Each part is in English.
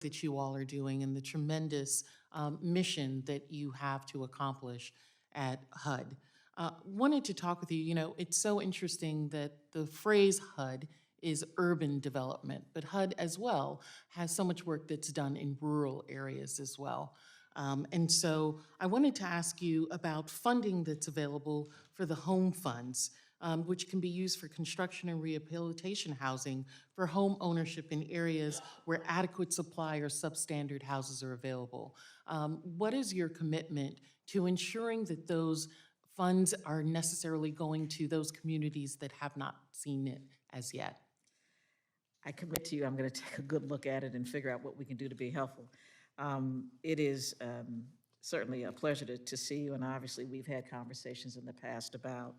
that you all are doing and the tremendous mission that you have to accomplish at HUD. Wanted to talk with you. You know, it's so interesting that the phrase HUD is urban development, but HUD as well has so much work that's done in rural areas as well. And so I wanted to ask you about funding that's available for the home funds, which can be used for construction and rehabilitation housing for home ownership in areas where adequate supply or substandard houses are available. What is your commitment to ensuring that those funds are necessarily going to those communities that have not seen it as yet? I commit to you, I'm going to take a good look at it and figure out what we can do to be helpful. It is certainly a pleasure to see you, and obviously we've had conversations in the past about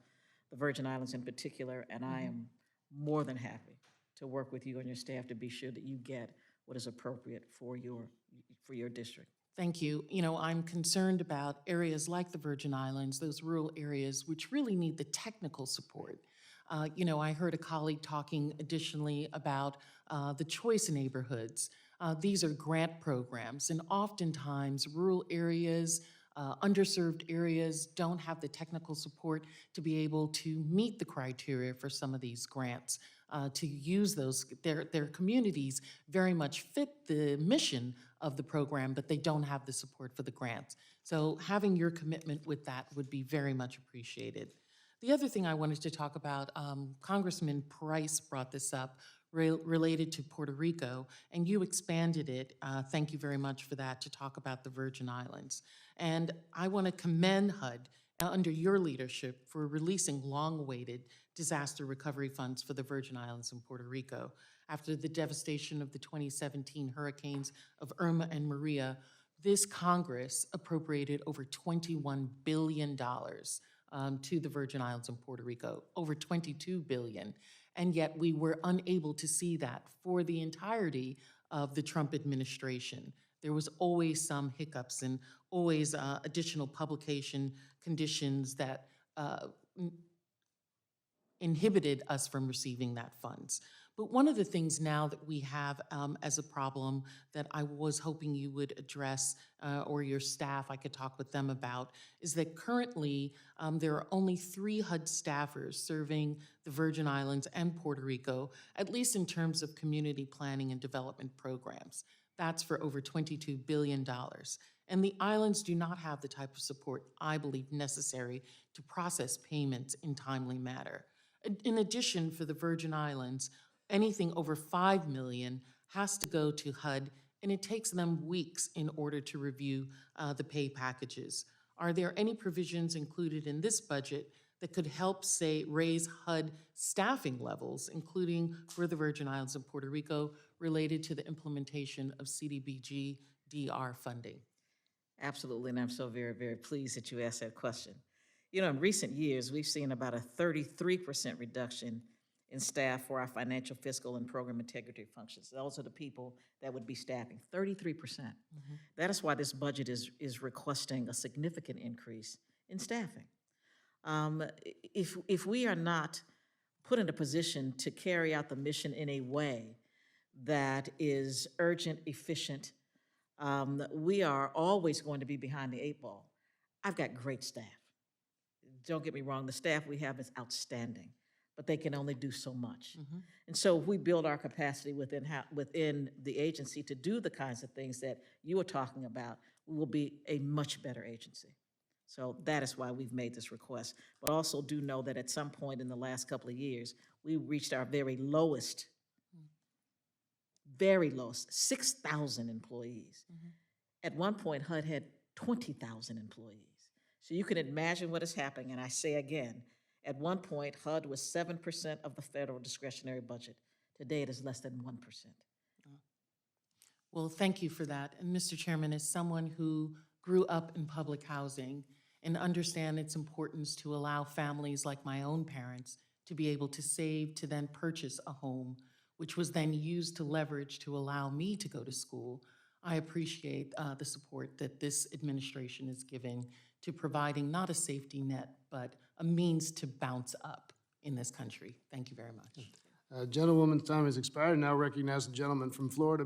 the Virgin Islands in particular, and I am more than happy to work with you and your staff to be sure that you get what is appropriate for your district. Thank you. You know, I'm concerned about areas like the Virgin Islands, those rural areas, which really need the technical support. You know, I heard a colleague talking additionally about the choice neighborhoods. These are grant programs, and oftentimes rural areas, underserved areas don't have the technical support to be able to meet the criteria for some of these grants. To use those, their communities very much fit the mission of the program, but they don't have the support for the grants. So having your commitment with that would be very much appreciated. The other thing I wanted to talk about, Congressman Price brought this up related to Puerto Rico, and you expanded it. Thank you very much for that, to talk about the Virgin Islands. And I want to commend HUD under your leadership for releasing long-awaited disaster recovery funds for the Virgin Islands and Puerto Rico. After the devastation of the 2017 hurricanes of Irma and Maria, this Congress appropriated over $21 billion to the Virgin Islands and Puerto Rico, over $22 billion. And yet we were unable to see that for the entirety of the Trump administration. There was always some hiccups and always additional publication conditions that inhibited us from receiving that funds. But one of the things now that we have as a problem that I was hoping you would address, or your staff, I could talk with them about, is that currently there are only 3 HUD staffers serving the Virgin Islands and Puerto Rico, at least in terms of community planning and development programs. That's for over $22 billion. And the islands do not have the type of support I believe necessary to process payments in timely manner. In addition, for the Virgin Islands, anything over $5 million has to go to HUD, and it takes them weeks in order to review the pay packages. Are there any provisions included in this budget that could help, say, raise HUD staffing levels, including for the Virgin Islands and Puerto Rico, related to the implementation of CDBG DR funding? Absolutely, and I'm so very, very pleased that you asked that question. You know, in recent years, we've seen about a 33% reduction in staff for our financial, fiscal, and program integrity functions. Those are the people that would be staffing, 33%. That is why this budget is requesting a significant increase in staffing. If we are not put in a position to carry out the mission in a way that is urgent, efficient, we are always going to be behind the 8 ball. I've got great staff. Don't get me wrong, the staff we have is outstanding, but they can only do so much. And so if we build our capacity within the agency to do the kinds of things that you are talking about, we will be a much better agency. So that is why we've made this request. But also do know that at some point in the last couple of years, we reached our very lowest, 6,000 employees. At one point, HUD had 20,000 employees. So you can imagine what is happening, and I say again, at one point, HUD was 7% of the federal discretionary budget. Today, it is less than 1%. Well, thank you for that. And Mr. Chairman, as someone who grew up in public housing and understand its importance to allow families like my own parents to be able to save to then purchase a home, which was then used to leverage to allow me to go to school, I appreciate the support that this administration is giving to providing not a safety net, but a means to bounce up in this country. Thank you very much. Gentlewoman's time has expired. Now recognize the gentleman from Florida.